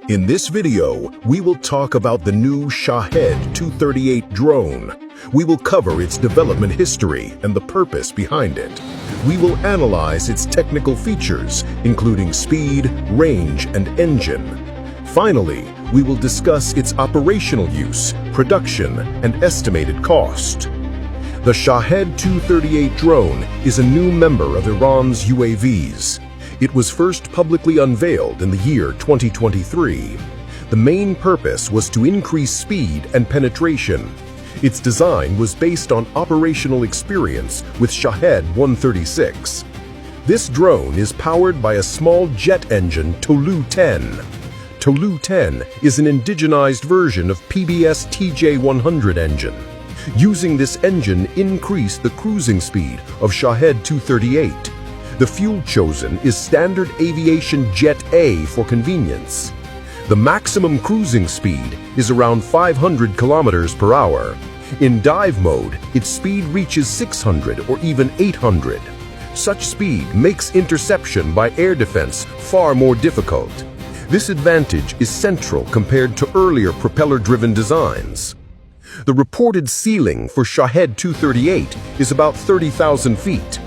In this video, we will talk about the new Shahed 238 drone. We will cover its development history and the purpose behind it. We will analyze its technical features, including speed, range, and engine. Finally, we will discuss its operational use, production, and estimated cost. The Shahed 238 drone is a new member of Iran's UAVs. It was first publicly unveiled in the year 2023. The main purpose was to increase speed and penetration. Its design was based on operational experience with Shahed 136. This drone is powered by a small jet engine Tolu-10. Tolu-10 is an indigenized version of PBS TJ100 engine. Using this engine increased the cruising speed of Shahed 238. The fuel chosen is standard aviation Jet A for convenience. The maximum cruising speed is around 500 kilometers per hour. In dive mode, its speed reaches 600 or even 800. Such speed makes interception by air defense far more difficult. This advantage is central compared to earlier propeller-driven designs. The reported ceiling for Shahed 238 is about 30,000 feet.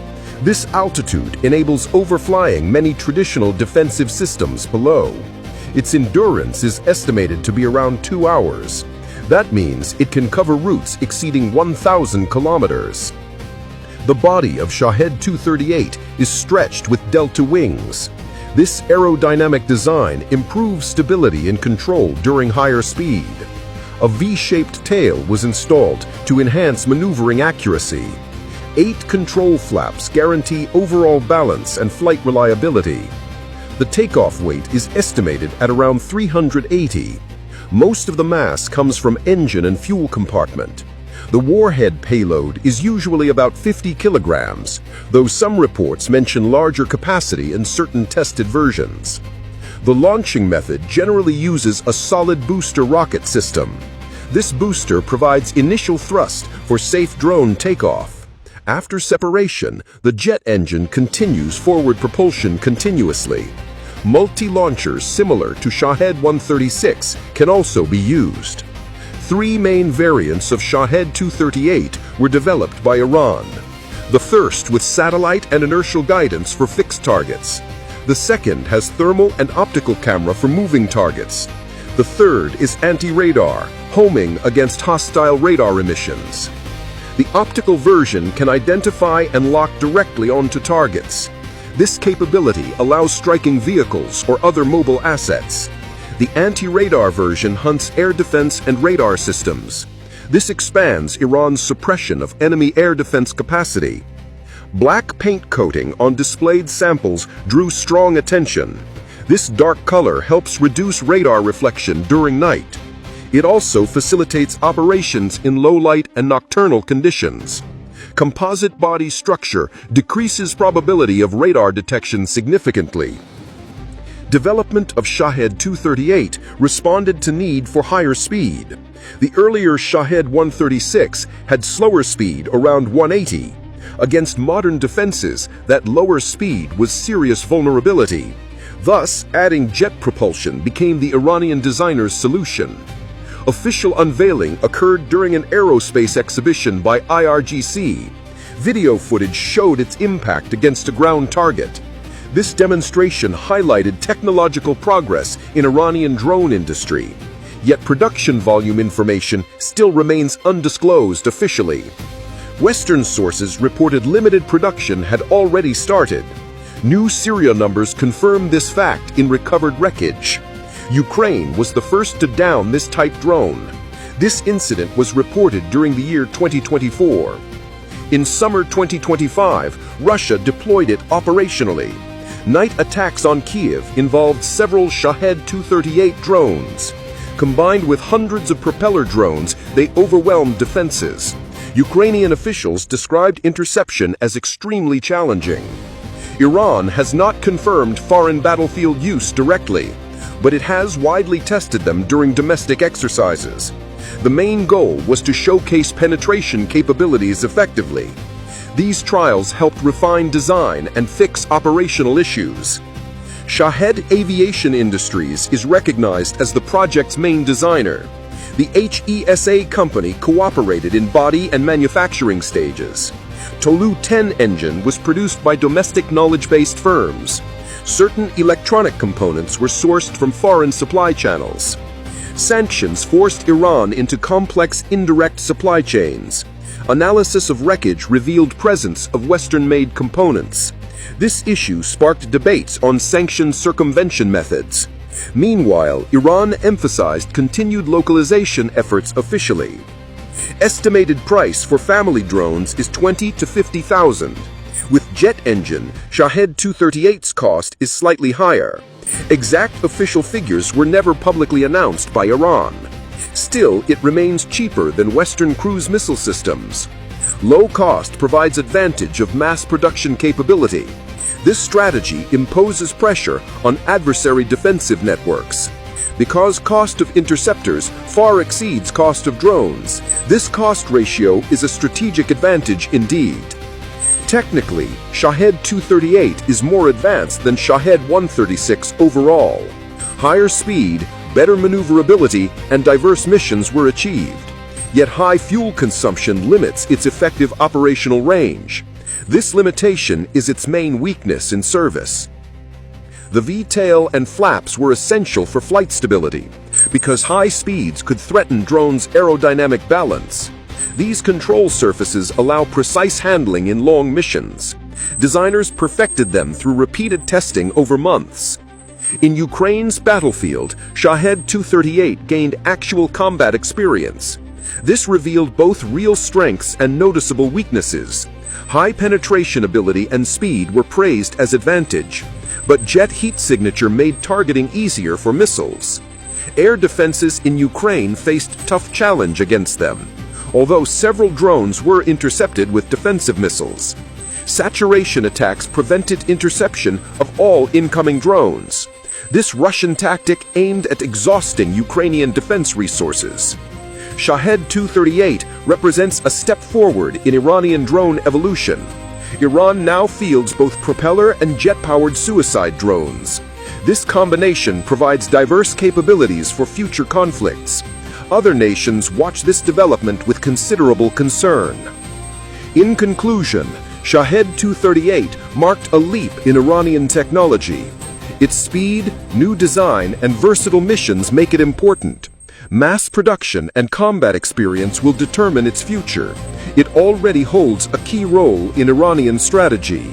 This altitude enables overflying many traditional defensive systems below. Its endurance is estimated to be around 2 hours. That means it can cover routes exceeding 1,000 kilometers. The body of Shahed 238 is stretched with delta wings. This aerodynamic design improves stability and control during higher speed. A V-shaped tail was installed to enhance maneuvering accuracy. 8 control flaps guarantee overall balance and flight reliability. The takeoff weight is estimated at around 380. Most of the mass comes from engine and fuel compartment. The warhead payload is usually about 50 kilograms, though some reports mention larger capacity in certain tested versions. The launching method generally uses a solid booster rocket system. This booster provides initial thrust for safe drone takeoff. After separation, the jet engine continues forward propulsion continuously. Multi-launchers similar to Shahed 136 can also be used. 3 main variants of Shahed 238 were developed by Iran. The first with satellite and inertial guidance for fixed targets. The second has thermal and optical camera for moving targets. The third is anti-radar, homing against hostile radar emissions. The optical version can identify and lock directly onto targets. This capability allows striking vehicles or other mobile assets. The anti-radar version hunts air defense and radar systems. This expands Iran's suppression of enemy air defense capacity. Black paint coating on displayed samples drew strong attention. This dark color helps reduce radar reflection during night. It also facilitates operations in low light and nocturnal conditions. Composite body structure decreases probability of radar detection significantly. Development of Shahed 238 responded to need for higher speed. The earlier Shahed 136 had slower speed around 180. Against modern defenses, that lower speed was serious vulnerability. Thus, adding jet propulsion became the Iranian designer's solution. Official unveiling occurred during an aerospace exhibition by IRGC. Video footage showed its impact against a ground target. This demonstration highlighted technological progress in Iranian drone industry. Yet production volume information still remains undisclosed officially. Western sources reported limited production had already started. New serial numbers confirm this fact in recovered wreckage. Ukraine was the first to down this type drone. This incident was reported during the year 2024. In summer 2025, Russia deployed it operationally. Night attacks on Kiev involved several Shahed 238 drones. Combined with hundreds of propeller drones, they overwhelmed defenses. Ukrainian officials described interception as extremely challenging. Iran has not confirmed foreign battlefield use directly, but it has widely tested them during domestic exercises. The main goal was to showcase penetration capabilities effectively. These trials helped refine design and fix operational issues. Shahed Aviation Industries is recognized as the project's main designer. The HESA company cooperated in body and manufacturing stages. Tolu 10 engine was produced by domestic knowledge-based firms. Certain electronic components were sourced from foreign supply channels. Sanctions forced Iran into complex indirect supply chains. Analysis of wreckage revealed presence of Western-made components. This issue sparked debates on sanction circumvention methods. Meanwhile, Iran emphasized continued localization efforts officially. Estimated price for family drones is $20,000 to $50,000. With jet engine, Shahed 238's cost is slightly higher. Exact official figures were never publicly announced by Iran. Still, it remains cheaper than Western cruise missile systems. Low cost provides advantage of mass production capability. This strategy imposes pressure on adversary defensive networks. Because cost of interceptors far exceeds cost of drones, this cost ratio is a strategic advantage indeed. Technically, Shahed 238 is more advanced than Shahed 136 overall. Higher speed, better maneuverability, and diverse missions were achieved. Yet high fuel consumption limits its effective operational range. This limitation is its main weakness in service. The V-tail and flaps were essential for flight stability, because high speeds could threaten drones' aerodynamic balance. These control surfaces allow precise handling in long missions. Designers perfected them through repeated testing over months. In Ukraine's battlefield, Shahed 238 gained actual combat experience. This revealed both real strengths and noticeable weaknesses. High penetration ability and speed were praised as advantage, but jet heat signature made targeting easier for missiles. Air defenses in Ukraine faced tough challenge against them, although several drones were intercepted with defensive missiles. Saturation attacks prevented interception of all incoming drones. This Russian tactic aimed at exhausting Ukrainian defense resources. Shahed 238 represents a step forward in Iranian drone evolution. Iran now fields both propeller and jet-powered suicide drones. This combination provides diverse capabilities for future conflicts. Other nations watch this development with considerable concern. In conclusion, Shahed 238 marked a leap in Iranian technology. Its speed, new design, and versatile missions make it important. Mass production and combat experience will determine its future. It already holds a key role in Iranian strategy.